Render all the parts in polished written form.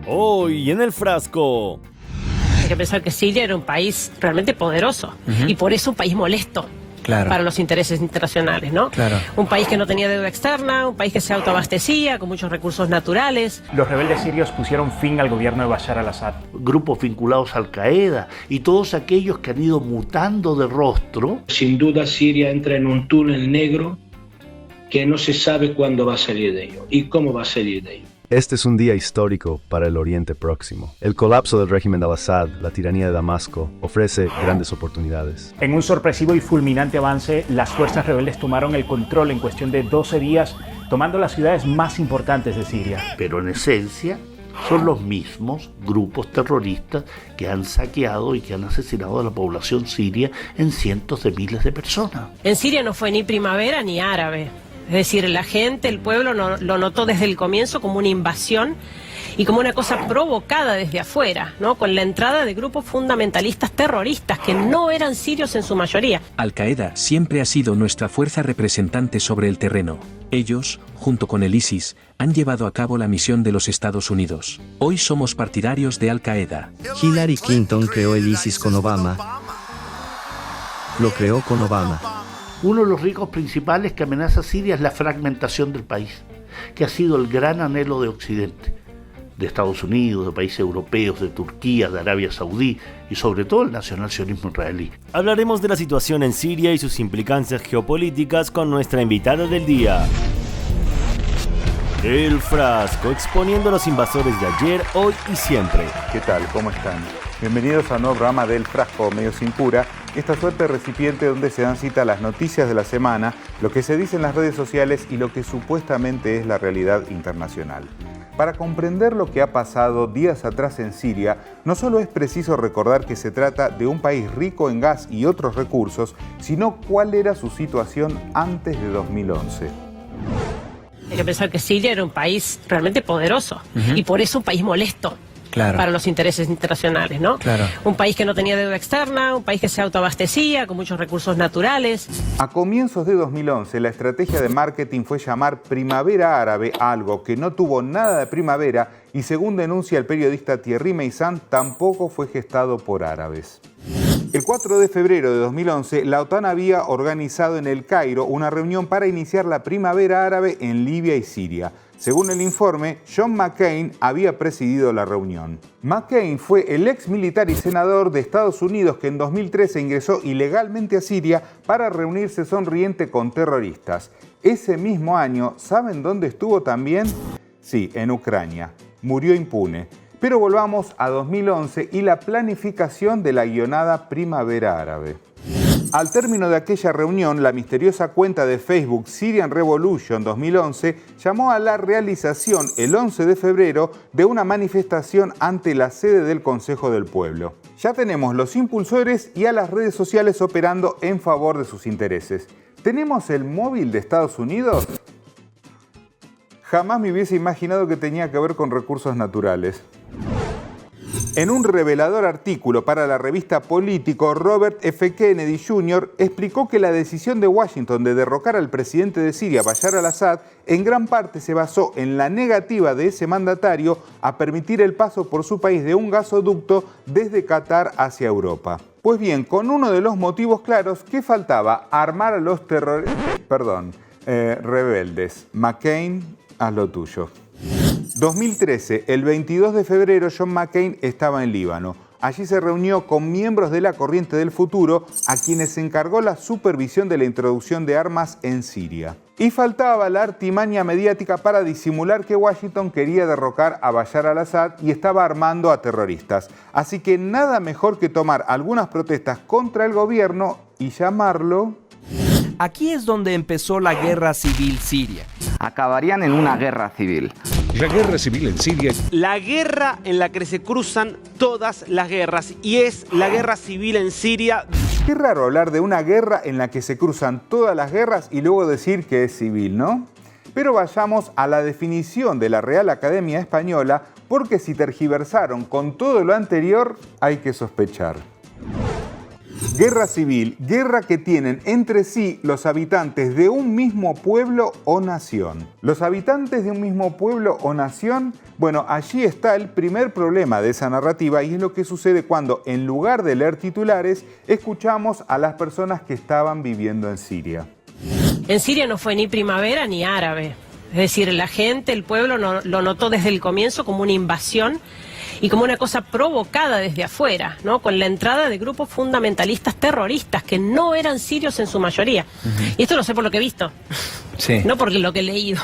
Hoy en el frasco. Hay que pensar que Siria era un país realmente poderoso y por eso un país molesto. Claro. Para los intereses internacionales, ¿no? Claro. Un país que no tenía deuda externa, un país que se autoabastecía, con muchos recursos naturales. Los rebeldes sirios pusieron fin al gobierno de Bashar al-Assad. Grupos vinculados a Al-Qaeda y todos aquellos que han ido mutando de rostro. Sin duda Siria entra en un túnel negro que no se sabe cuándo va a salir de ello y cómo va a salir de ello. Este es un día histórico para el Oriente Próximo. El colapso del régimen de al-Assad, la tiranía de Damasco, ofrece grandes oportunidades. En un sorpresivo y fulminante avance, las fuerzas rebeldes tomaron el control en cuestión de 12 días, tomando las ciudades más importantes de Siria. Pero en esencia son los mismos grupos terroristas que han saqueado y que han asesinado a la población siria en cientos de miles de personas. En Siria no fue ni primavera ni árabe. Es decir, la gente, el pueblo lo notó desde el comienzo como una invasión y como una cosa provocada desde afuera, ¿no? Con la entrada de grupos fundamentalistas terroristas que no eran sirios en su mayoría. Al-Qaeda siempre ha sido nuestra fuerza representante sobre el terreno. Ellos, junto con el ISIS, han llevado a cabo la misión de los Estados Unidos. Hoy somos partidarios de Al-Qaeda. Hillary Clinton creó el ISIS con Obama. Lo creó con Obama. Uno de los riesgos principales que amenaza a Siria es la fragmentación del país, que ha sido el gran anhelo de Occidente, de Estados Unidos, de países europeos, de Turquía, de Arabia Saudí y sobre todo el nacionalsionismo israelí. Hablaremos de la situación en Siria y sus implicancias geopolíticas con nuestra invitada del día. El frasco, exponiendo a los invasores de ayer, hoy y siempre. ¿Qué tal? ¿Cómo están? Bienvenidos a un nuevo programa del Frasco Medio Sin Cura, esta suerte de recipiente donde se dan cita las noticias de la semana, lo que se dice en las redes sociales y lo que supuestamente es la realidad internacional. Para comprender lo que ha pasado días atrás en Siria, no solo es preciso recordar que se trata de un país rico en gas y otros recursos, sino cuál era su situación antes de 2011. Hay que pensar que Siria era un país realmente poderoso y por eso un país molesto. Claro. Para los intereses internacionales, ¿no? Claro. Un país que no tenía deuda externa, un país que se autoabastecía, con muchos recursos naturales. A comienzos de 2011, la estrategia de marketing fue llamar Primavera Árabe a algo que no tuvo nada de primavera y, según denuncia el periodista Thierry Meyssan, tampoco fue gestado por árabes. El 4 de febrero de 2011, la OTAN había organizado en El Cairo una reunión para iniciar la Primavera Árabe en Libia y Siria. Según el informe, John McCain había presidido la reunión. McCain fue el ex militar y senador de Estados Unidos que en 2013 ingresó ilegalmente a Siria para reunirse sonriente con terroristas. Ese mismo año, ¿saben dónde estuvo también? Sí, en Ucrania. Murió impune. Pero volvamos a 2011 y la planificación de la guionada Primavera Árabe. Al término de aquella reunión, la misteriosa cuenta de Facebook Syrian Revolution 2011 llamó a la realización el 11 de febrero de una manifestación ante la sede del Consejo del Pueblo. Ya tenemos los impulsores y a las redes sociales operando en favor de sus intereses. ¿Tenemos el móvil de Estados Unidos? Jamás me hubiese imaginado que tenía que ver con recursos naturales. En un revelador artículo para la revista Político, Robert F. Kennedy Jr. explicó que la decisión de Washington de derrocar al presidente de Siria, Bashar al-Assad, en gran parte se basó en la negativa de ese mandatario a permitir el paso por su país de un gasoducto desde Qatar hacia Europa. Pues bien, con uno de los motivos claros, ¿qué faltaba? Armar a los rebeldes. McCain, haz lo tuyo. 2013, el 22 de febrero, John McCain estaba en Líbano. Allí se reunió con miembros de la Corriente del Futuro, a quienes se encargó la supervisión de la introducción de armas en Siria. Y faltaba la artimaña mediática para disimular que Washington quería derrocar a Bashar al-Assad y estaba armando a terroristas. Así que nada mejor que tomar algunas protestas contra el gobierno y llamarlo... Aquí es donde empezó la guerra civil siria. Acabarían en una guerra civil. La guerra civil en Siria. La guerra en la que se cruzan todas las guerras y es la guerra civil en Siria. Qué raro hablar de una guerra en la que se cruzan todas las guerras y luego decir que es civil, ¿no? Pero vayamos a la definición de la Real Academia Española, porque si tergiversaron con todo lo anterior, hay que sospechar. Guerra civil, guerra que tienen entre sí los habitantes de un mismo pueblo o nación. Los habitantes de un mismo pueblo o nación, bueno, allí está el primer problema de esa narrativa y es lo que sucede cuando, en lugar de leer titulares, escuchamos a las personas que estaban viviendo en Siria. En Siria no fue ni primavera ni árabe. Es decir, la gente, el pueblo lo notó desde el comienzo como una invasión y como una cosa provocada desde afuera, ¿no? Con la entrada de grupos fundamentalistas terroristas que no eran sirios en su mayoría. Y esto lo sé por lo que he visto, no por lo que he leído,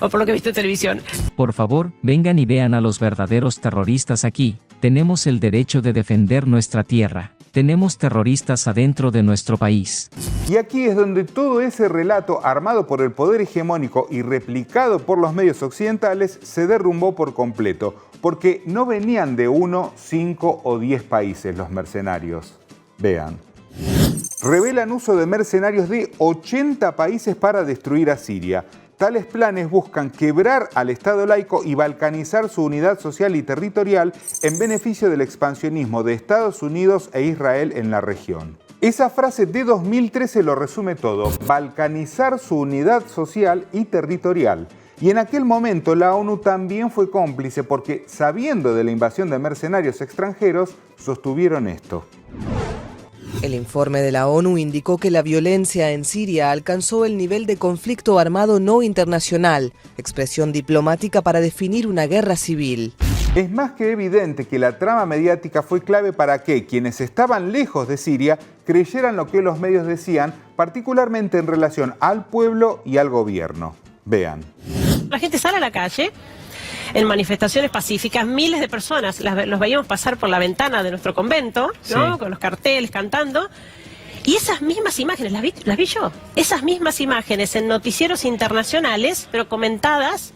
o por lo que he visto en televisión. Por favor, vengan y vean a los verdaderos terroristas aquí. Tenemos el derecho de defender nuestra tierra. Tenemos terroristas adentro de nuestro país. Y aquí es donde todo ese relato armado por el poder hegemónico y replicado por los medios occidentales se derrumbó por completo, porque no venían de 1, 5 o 10 países los mercenarios. Vean. Revelan uso de mercenarios de 80 países para destruir a Siria. Tales planes buscan quebrar al Estado laico y balcanizar su unidad social y territorial en beneficio del expansionismo de Estados Unidos e Israel en la región. Esa frase de 2013 lo resume todo: balcanizar su unidad social y territorial. Y en aquel momento la ONU también fue cómplice porque, sabiendo de la invasión de mercenarios extranjeros, sostuvieron esto. El informe de la ONU indicó que la violencia en Siria alcanzó el nivel de conflicto armado no internacional, expresión diplomática para definir una guerra civil. Es más que evidente que la trama mediática fue clave para que quienes estaban lejos de Siria creyeran lo que los medios decían, particularmente en relación al pueblo y al gobierno. Vean. La gente sale a la calle en manifestaciones pacíficas, miles de personas los veíamos pasar por la ventana de nuestro convento, ¿no? Con los carteles, cantando. Y esas mismas imágenes, las vi yo, esas mismas imágenes en noticieros internacionales, pero comentadas,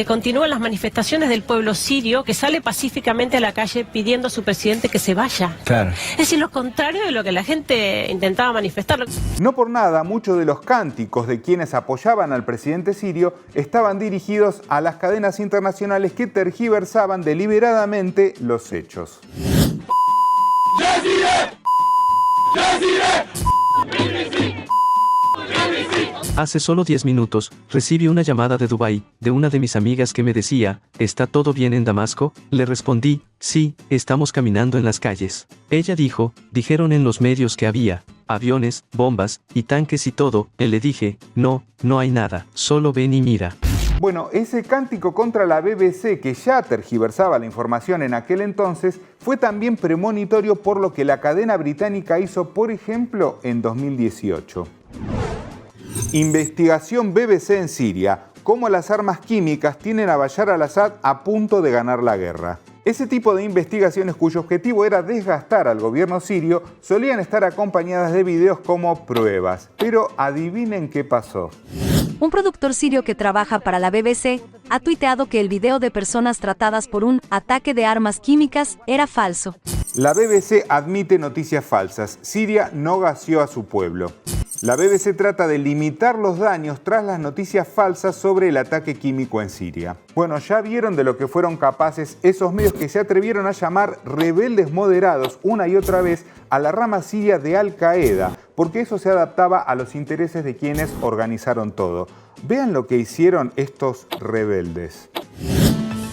continúan las manifestaciones del pueblo sirio que sale pacíficamente a la calle pidiendo a su presidente que se vaya. Claro. Es decir, lo contrario de lo que la gente intentaba manifestar. No por nada, muchos de los cánticos de quienes apoyaban al presidente sirio estaban dirigidos a las cadenas internacionales que tergiversaban deliberadamente los hechos. Hace solo 10 minutos, recibí una llamada de Dubái, de una de mis amigas que me decía, ¿está todo bien en Damasco? Le respondí, sí, estamos caminando en las calles. Ella dijo, dijeron en los medios que había aviones, bombas, y tanques y todo. Le dije, no, no hay nada, solo ven y mira. Bueno, ese cántico contra la BBC, que ya tergiversaba la información en aquel entonces, fue también premonitorio por lo que la cadena británica hizo, por ejemplo, en 2018. Investigación BBC en Siria. Cómo las armas químicas tienen a Bashar al-Assad a punto de ganar la guerra. Ese tipo de investigaciones, cuyo objetivo era desgastar al gobierno sirio, solían estar acompañadas de videos como pruebas. Pero adivinen qué pasó. Un productor sirio que trabaja para la BBC ha tuiteado que el video de personas tratadas por un ataque de armas químicas era falso. La BBC admite noticias falsas. Siria no gaseó a su pueblo. La BBC trata de limitar los daños tras las noticias falsas sobre el ataque químico en Siria. Bueno, ya vieron de lo que fueron capaces esos medios que se atrevieron a llamar rebeldes moderados una y otra vez a la rama siria de Al-Qaeda, porque eso se adaptaba a los intereses de quienes organizaron todo. Vean lo que hicieron estos rebeldes.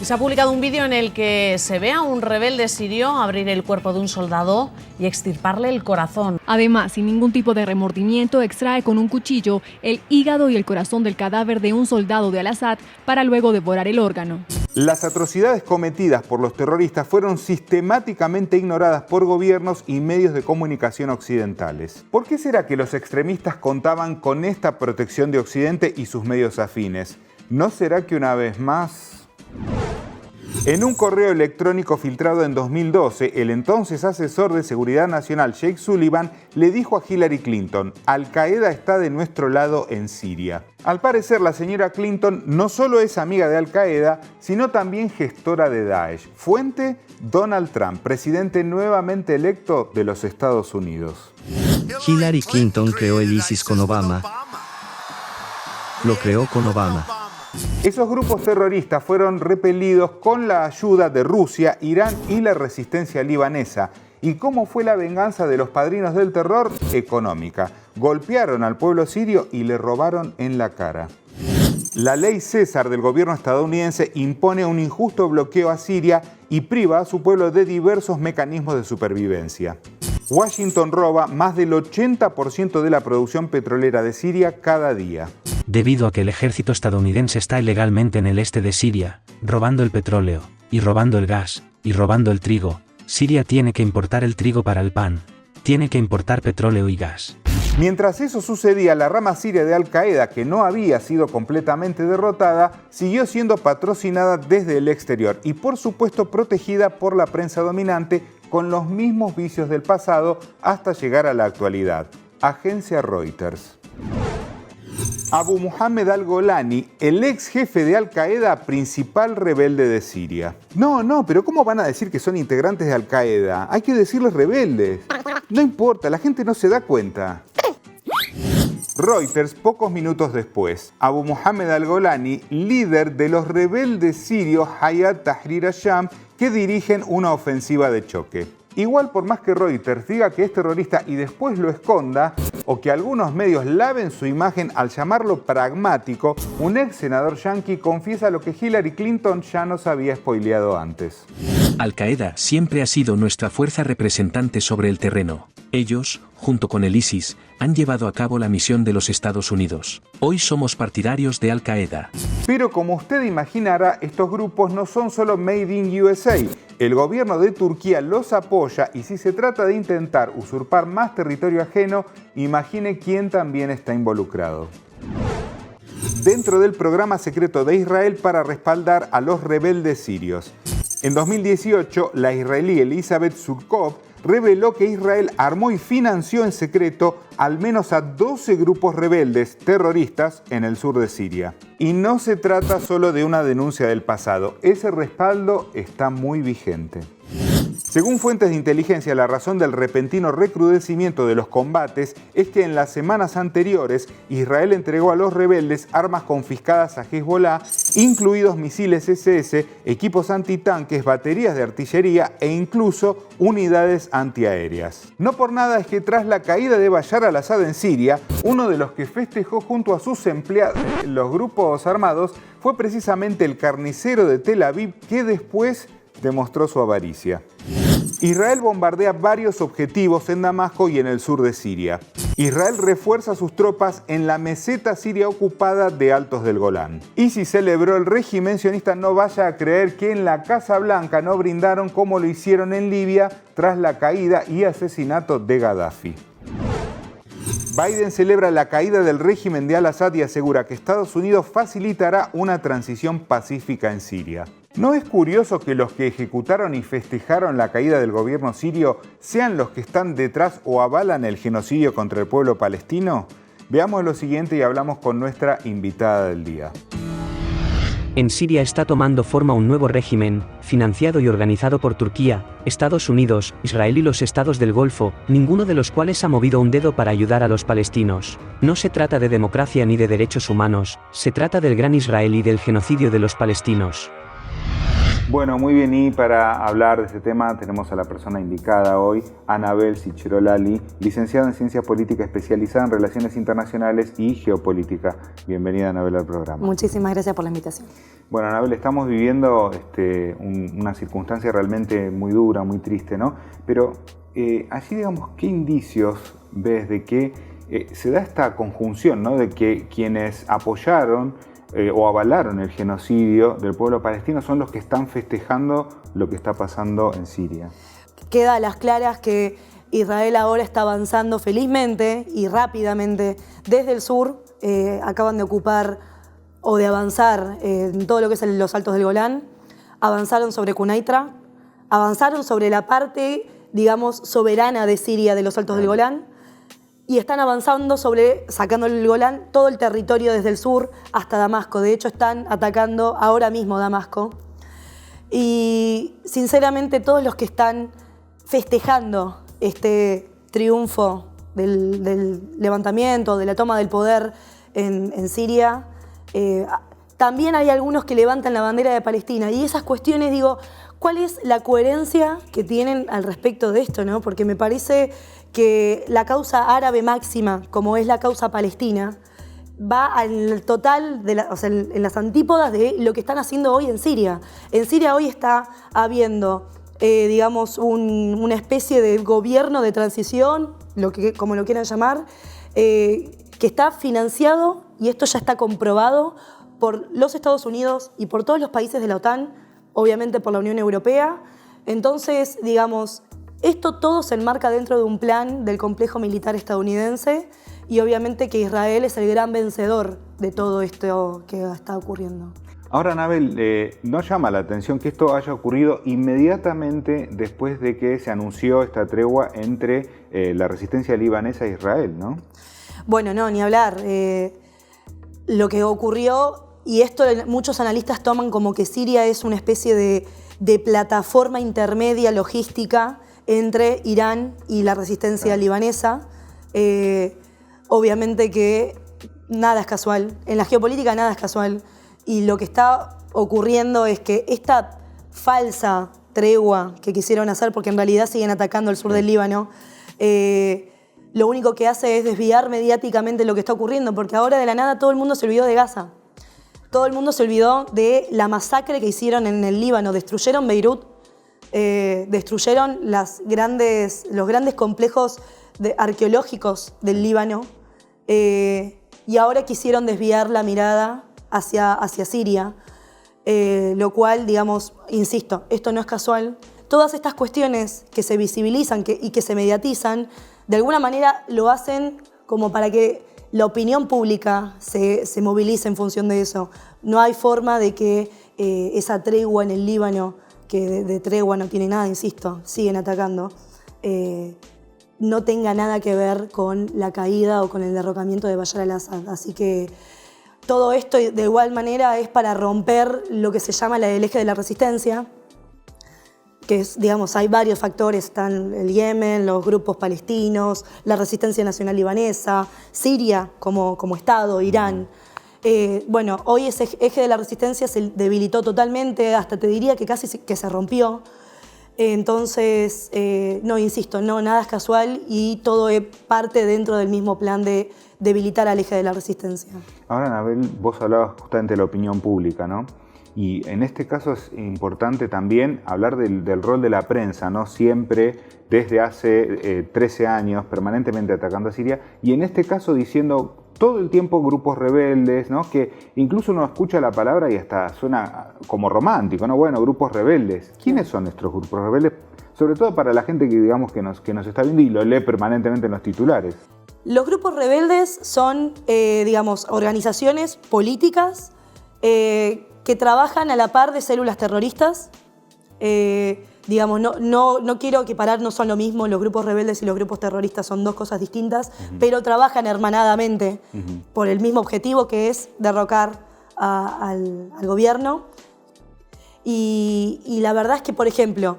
Se ha publicado un vídeo en el que se ve a un rebelde sirio abrir el cuerpo de un soldado y extirparle el corazón. Además, sin ningún tipo de remordimiento, extrae con un cuchillo el hígado y el corazón del cadáver de un soldado de Al-Assad para luego devorar el órgano. Las atrocidades cometidas por los terroristas fueron sistemáticamente ignoradas por gobiernos y medios de comunicación occidentales. ¿Por qué será que los extremistas contaban con esta protección de Occidente y sus medios afines? ¿No será que una vez más? En un correo electrónico filtrado en 2012, el entonces asesor de Seguridad Nacional Jake Sullivan le dijo a Hillary Clinton: Al-Qaeda está de nuestro lado en Siria. Al parecer, la señora Clinton no solo es amiga de Al-Qaeda, sino también gestora de Daesh. Fuente: Donald Trump, presidente nuevamente electo de los Estados Unidos. Hillary Clinton creó el ISIS con Obama. Lo creó con Obama. Esos grupos terroristas fueron repelidos con la ayuda de Rusia, Irán y la resistencia libanesa. ¿Y cómo fue la venganza de los padrinos del terror? Económica. Golpearon al pueblo sirio y le robaron en la cara. La ley César del gobierno estadounidense impone un injusto bloqueo a Siria y priva a su pueblo de diversos mecanismos de supervivencia. Washington roba más del 80% de la producción petrolera de Siria cada día. Debido a que el ejército estadounidense está ilegalmente en el este de Siria, robando el petróleo, y robando el gas, y robando el trigo, Siria tiene que importar el trigo para el pan, tiene que importar petróleo y gas. Mientras eso sucedía, la rama siria de Al-Qaeda, que no había sido completamente derrotada, siguió siendo patrocinada desde el exterior y por supuesto protegida por la prensa dominante con los mismos vicios del pasado hasta llegar a la actualidad. Agencia Reuters. Abu Muhammad al-Golani, el ex jefe de Al-Qaeda, principal rebelde de Siria. No, pero ¿cómo van a decir que son integrantes de Al-Qaeda? Hay que decirles rebeldes. No importa, la gente no se da cuenta. Reuters, pocos minutos después. Abu Muhammad al-Golani, líder de los rebeldes sirios Hayat Tahrir al-Sham, que dirigen una ofensiva de choque. Igual, por más que Reuters diga que es terrorista y después lo esconda, o que algunos medios laven su imagen al llamarlo pragmático, un ex senador yanqui confiesa lo que Hillary Clinton ya nos había spoileado antes. Al-Qaeda siempre ha sido nuestra fuerza representante sobre el terreno. Ellos, junto con el ISIS, han llevado a cabo la misión de los Estados Unidos. Hoy somos partidarios de Al-Qaeda. Pero como usted imaginará, estos grupos no son solo Made in USA. El gobierno de Turquía los apoya y si se trata de intentar usurpar más territorio ajeno, imagine quién también está involucrado. Dentro del programa secreto de Israel para respaldar a los rebeldes sirios. En 2018, la israelí Elizabeth Surkov reveló que Israel armó y financió en secreto al menos a 12 grupos rebeldes terroristas en el sur de Siria. Y no se trata solo de una denuncia del pasado, ese respaldo está muy vigente. Según fuentes de inteligencia, la razón del repentino recrudecimiento de los combates es que en las semanas anteriores Israel entregó a los rebeldes armas confiscadas a Hezbollah, incluidos misiles SS, equipos antitanques, baterías de artillería e incluso unidades antiaéreas. No por nada es que tras la caída de Bashar al-Assad en Siria, uno de los que festejó junto a sus empleados los grupos armados fue precisamente el carnicero de Tel Aviv, que después demostró su avaricia. Israel bombardea varios objetivos en Damasco y en el sur de Siria. Israel refuerza sus tropas en la meseta siria ocupada de Altos del Golán. Y si celebró el régimen sionista, no vaya a creer que en la Casa Blanca no brindaron como lo hicieron en Libia tras la caída y asesinato de Gaddafi. Biden celebra la caída del régimen de al-Assad y asegura que Estados Unidos facilitará una transición pacífica en Siria. ¿No es curioso que los que ejecutaron y festejaron la caída del gobierno sirio sean los que están detrás o avalan el genocidio contra el pueblo palestino? Veamos lo siguiente y hablamos con nuestra invitada del día. En Siria está tomando forma un nuevo régimen, financiado y organizado por Turquía, Estados Unidos, Israel y los estados del Golfo, ninguno de los cuales ha movido un dedo para ayudar a los palestinos. No se trata de democracia ni de derechos humanos, se trata del gran Israel y del genocidio de los palestinos. Bueno, muy bien, y para hablar de este tema tenemos a la persona indicada hoy, Anabel Sichero-Lali, licenciada en Ciencias Políticas, especializada en Relaciones Internacionales y Geopolítica. Bienvenida, Anabel, al programa. Muchísimas gracias por la invitación. Bueno, Anabel, estamos viviendo una circunstancia realmente muy dura, muy triste, ¿no? Pero allí, digamos, ¿qué indicios ves de que se da esta conjunción, ¿no? De que quienes apoyaron o avalaron el genocidio del pueblo palestino son los que están festejando lo que está pasando en Siria? Queda a las claras que Israel ahora está avanzando felizmente y rápidamente desde el sur. Acaban de ocupar o de avanzar en todo lo que es los Altos del Golán. Avanzaron sobre Quneitra, avanzaron sobre la parte, digamos, soberana de Siria de los Altos del Golán. Y están avanzando sobre, sacando el Golán, todo el territorio desde el sur hasta Damasco. De hecho, están atacando ahora mismo Damasco. Y sinceramente, todos los que están festejando este triunfo del levantamiento, de la toma del poder en Siria, también hay algunos que levantan la bandera de Palestina. Y esas cuestiones, digo, ¿cuál es la coherencia que tienen al respecto de esto, ¿no? Porque me parece que la causa árabe máxima, como es la causa palestina, va al total, o sea, en las antípodas de lo que están haciendo hoy en Siria. En Siria hoy está habiendo, digamos, una especie de gobierno de transición, como lo quieran llamar, que está financiado, y esto ya está comprobado, por los Estados Unidos y por todos los países de la OTAN, obviamente por la Unión Europea. Entonces, digamos, esto todo se enmarca dentro de un plan del complejo militar estadounidense, y obviamente que Israel es el gran vencedor de todo esto que está ocurriendo. Ahora, Anabel, ¿no llama la atención que esto haya ocurrido inmediatamente después de que se anunció esta tregua entre la resistencia libanesa e Israel, ¿no? Bueno, no, ni hablar. Lo que ocurrió, y esto muchos analistas toman como que Siria es una especie de plataforma intermedia logística entre Irán y la resistencia libanesa. Obviamente que nada es casual, en la geopolítica nada es casual, y lo que está ocurriendo es que esta falsa tregua que quisieron hacer, porque en realidad siguen atacando el sur del Líbano, lo único que hace es desviar mediáticamente lo que está ocurriendo, porque ahora de la nada todo el mundo se olvidó de Gaza. Todo el mundo se olvidó de la masacre que hicieron en el Líbano. Destruyeron Beirut, destruyeron los grandes complejos arqueológicos del Líbano, y ahora quisieron desviar la mirada hacia Siria, lo cual, digamos, insisto, esto no es casual. Todas estas cuestiones que se visibilizan y que se mediatizan, de alguna manera lo hacen como para que la opinión pública se movilice en función de eso. No hay forma de que esa tregua en el Líbano, que de tregua no tiene nada, insisto, siguen atacando, no tenga nada que ver con la caída o con el derrocamiento de Bashar al-Assad. Así que todo esto de igual manera es para romper lo que se llama el eje de la resistencia, que es, digamos, hay varios factores, están el Yemen, los grupos palestinos, la resistencia nacional libanesa, Siria como Estado, Irán. Bueno, hoy ese eje de la resistencia se debilitó totalmente, hasta te diría que casi que se rompió. Entonces, no, insisto, no, nada es casual, y todo es parte dentro del mismo plan de debilitar al eje de la resistencia. Ahora, Anabel, vos hablabas justamente de la opinión pública, ¿no? Y en este caso es importante también hablar del rol de la prensa, ¿no? Siempre, desde hace 13 años, permanentemente atacando a Siria, y en este caso diciendo todo el tiempo grupos rebeldes, ¿no? Que incluso uno escucha la palabra y hasta suena como romántico, ¿no? Bueno, grupos rebeldes. ¿Quiénes son estos grupos rebeldes? Sobre todo para la gente que, digamos, que nos está viendo y lo lee permanentemente en los titulares. Los grupos rebeldes son, digamos, organizaciones políticas que trabajan a la par de células terroristas. Digamos, no quiero equiparar, no son lo mismo, los grupos rebeldes y los grupos terroristas son dos cosas distintas, pero trabajan hermanadamente por el mismo objetivo, que es derrocar al gobierno. Y la verdad es que, por ejemplo,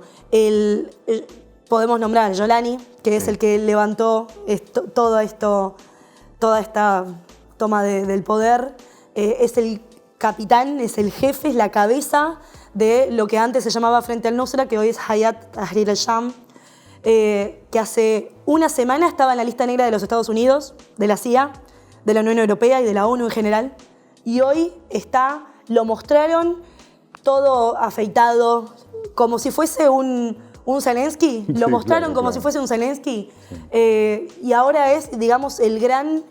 podemos nombrar a Yolani, que es el que levantó toda esta toma del poder, es el capitán, es el jefe, es la cabeza de lo que antes se llamaba Frente al-Nusra, que hoy es Hayat Tahrir al-Sham, que hace una semana estaba en la lista negra de los Estados Unidos, de la CIA, de la Unión Europea y de la ONU en general, y hoy lo mostraron todo afeitado, como si fuese un Zelensky, lo mostraron como si fuese un Zelensky, y ahora es, digamos, el gran,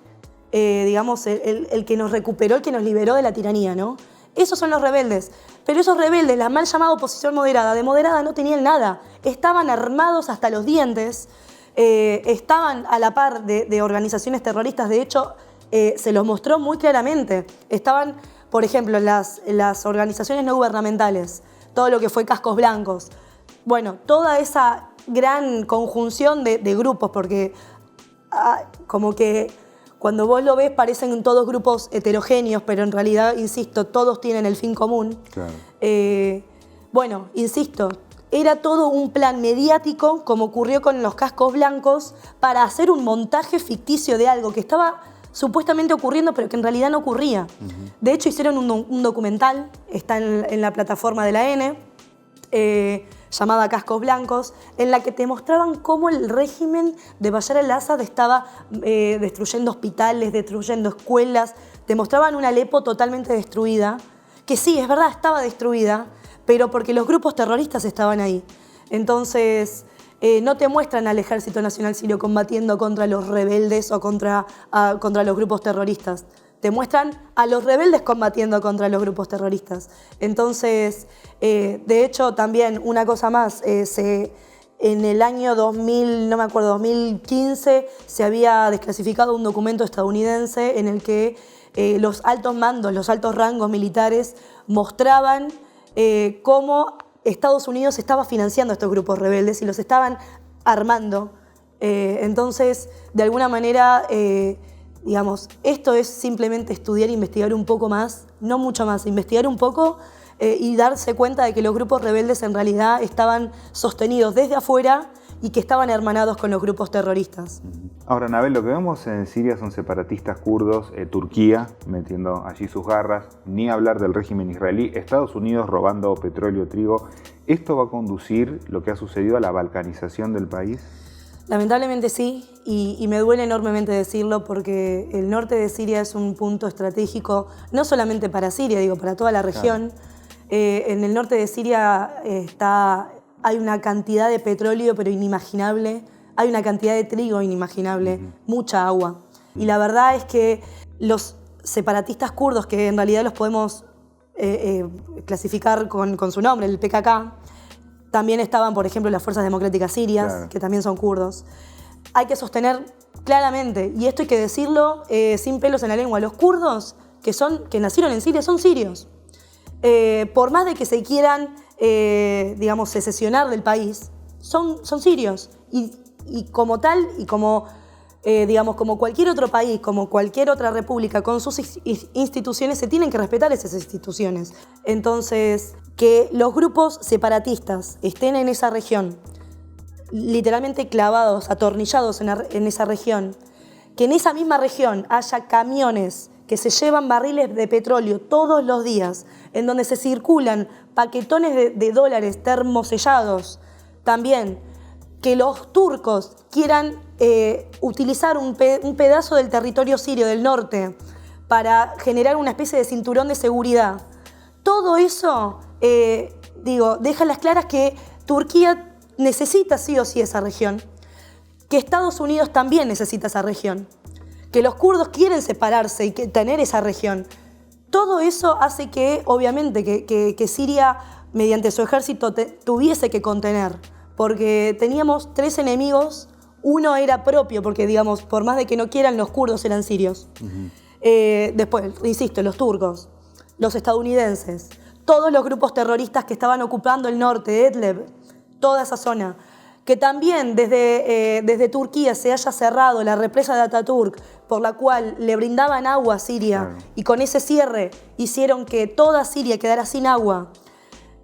digamos, el que nos recuperó, el que nos liberó de la tiranía, ¿no? Esos son los rebeldes. Pero esos rebeldes, la mal llamada oposición moderada, de moderada no tenían nada. Estaban armados hasta los dientes, estaban a la par de organizaciones terroristas. De hecho, se los mostró muy claramente. Estaban, por ejemplo, las organizaciones no gubernamentales, todo lo que fue Cascos Blancos. Bueno, toda esa gran conjunción de grupos, porque como que cuando vos lo ves parecen todos grupos heterogéneos, pero en realidad, insisto, todos tienen el fin común. Claro. Bueno, insisto, era todo un plan mediático, como ocurrió con los Cascos Blancos, para hacer un montaje ficticio de algo que estaba supuestamente ocurriendo, pero que en realidad no ocurría. De hecho, hicieron un documental, está en la plataforma de la N, llamada Cascos Blancos, en la que te mostraban cómo el régimen de Bashar al-Assad estaba destruyendo hospitales, destruyendo escuelas. Te mostraban una Alepo totalmente destruida, que sí, es verdad, estaba destruida, pero porque los grupos terroristas estaban ahí. Entonces, no te muestran al Ejército Nacional Sirio combatiendo contra los rebeldes o contra los grupos terroristas. Te muestran a los rebeldes combatiendo contra los grupos terroristas. Entonces, de hecho, también una cosa más, en el año 2015, se había desclasificado un documento estadounidense en el que los altos mandos, los altos rangos militares mostraban cómo Estados Unidos estaba financiando a estos grupos rebeldes y los estaban armando. Entonces, de alguna manera, digamos, esto es simplemente estudiar e investigar un poco más, no mucho más, investigar un poco y darse cuenta de que los grupos rebeldes en realidad estaban sostenidos desde afuera y que estaban hermanados con los grupos terroristas. Ahora, Anabel, lo que vemos en Siria son separatistas kurdos, Turquía metiendo allí sus garras, ni hablar del régimen israelí, Estados Unidos robando petróleo, trigo. ¿Esto va a conducir lo que ha sucedido a la balcanización del país? Lamentablemente sí, y me duele enormemente decirlo porque el norte de Siria es un punto estratégico, no solamente para Siria, digo, para toda la región. Claro. En el norte de Siria hay una cantidad de petróleo pero inimaginable, hay una cantidad de trigo inimaginable, mucha agua. Y la verdad es que los separatistas kurdos, que en realidad los podemos clasificar con su nombre, el PKK, también estaban, por ejemplo, las Fuerzas Democráticas Sirias, claro, que también son kurdos. Hay que sostener claramente, y esto hay que decirlo sin pelos en la lengua, los kurdos que nacieron en Siria son sirios. Por más de que se quieran, digamos, secesionar del país, son sirios. Y como tal, y como, digamos, como cualquier otro país, como cualquier otra república, con sus instituciones, se tienen que respetar esas instituciones. Entonces, que los grupos separatistas estén en esa región, literalmente clavados, atornillados en esa región, que en esa misma región haya camiones que se llevan barriles de petróleo todos los días, en donde se circulan paquetones de dólares termosellados, también que los turcos quieran utilizar un pedazo del territorio sirio del norte para generar una especie de cinturón de seguridad. Todo eso, deja las claras que Turquía necesita sí o sí esa región, que Estados Unidos también necesita esa región, que los kurdos quieren separarse y tener esa región. Todo eso hace que, obviamente, que Siria, mediante su ejército, tuviese que contener, porque teníamos 3 enemigos, uno era propio, porque, digamos, por más de que no quieran, los kurdos eran sirios. Después, insisto, los turcos, los estadounidenses, todos los grupos terroristas que estaban ocupando el norte, Idlib, toda esa zona. Que también desde Turquía se haya cerrado la represa de Ataturk, por la cual le brindaban agua a Siria, claro, y con ese cierre hicieron que toda Siria quedara sin agua,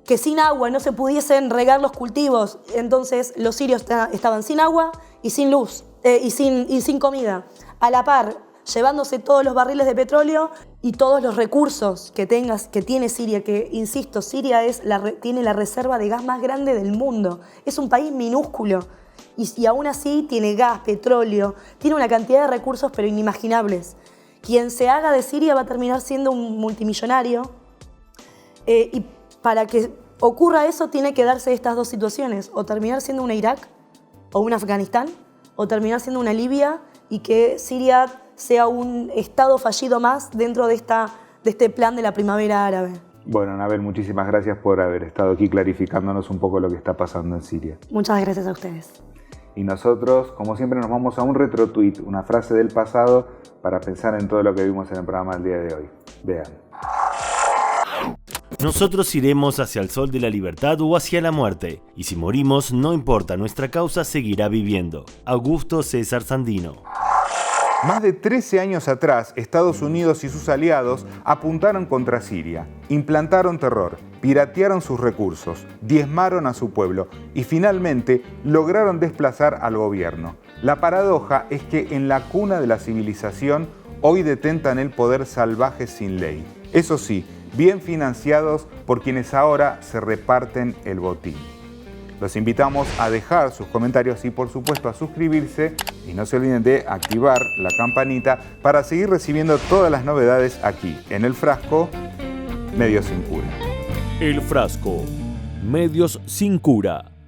que sin agua no se pudiesen regar los cultivos, entonces los sirios estaban sin agua y sin luz, y sin comida. A la par, llevándose todos los barriles de petróleo y todos los recursos que tiene Siria, que, insisto, Siria tiene la reserva de gas más grande del mundo. Es un país minúsculo y aún así tiene gas, petróleo, tiene una cantidad de recursos pero inimaginables. Quien se haga de Siria va a terminar siendo un multimillonario y para que ocurra eso tiene que darse estas dos situaciones, o terminar siendo una Irak o un Afganistán, o terminar siendo una Libia y que Siria sea un estado fallido más dentro de este plan de la primavera árabe. Bueno, Anabel, muchísimas gracias por haber estado aquí clarificándonos un poco lo que está pasando en Siria. Muchas gracias a ustedes. Y nosotros, como siempre, nos vamos a un retro-tweet, una frase del pasado para pensar en todo lo que vimos en el programa del día de hoy. Vean. Nosotros iremos hacia el sol de la libertad o hacia la muerte, y si morimos, no importa, nuestra causa seguirá viviendo. Augusto César Sandino. Más de 13 años atrás, Estados Unidos y sus aliados apuntaron contra Siria, implantaron terror, piratearon sus recursos, diezmaron a su pueblo y finalmente lograron desplazar al gobierno. La paradoja es que en la cuna de la civilización hoy detentan el poder salvaje sin ley. Eso sí, bien financiados por quienes ahora se reparten el botín. Los invitamos a dejar sus comentarios y por supuesto a suscribirse y no se olviden de activar la campanita para seguir recibiendo todas las novedades aquí en El Frasco, Medios sin Cura. El Frasco, Medios sin Cura.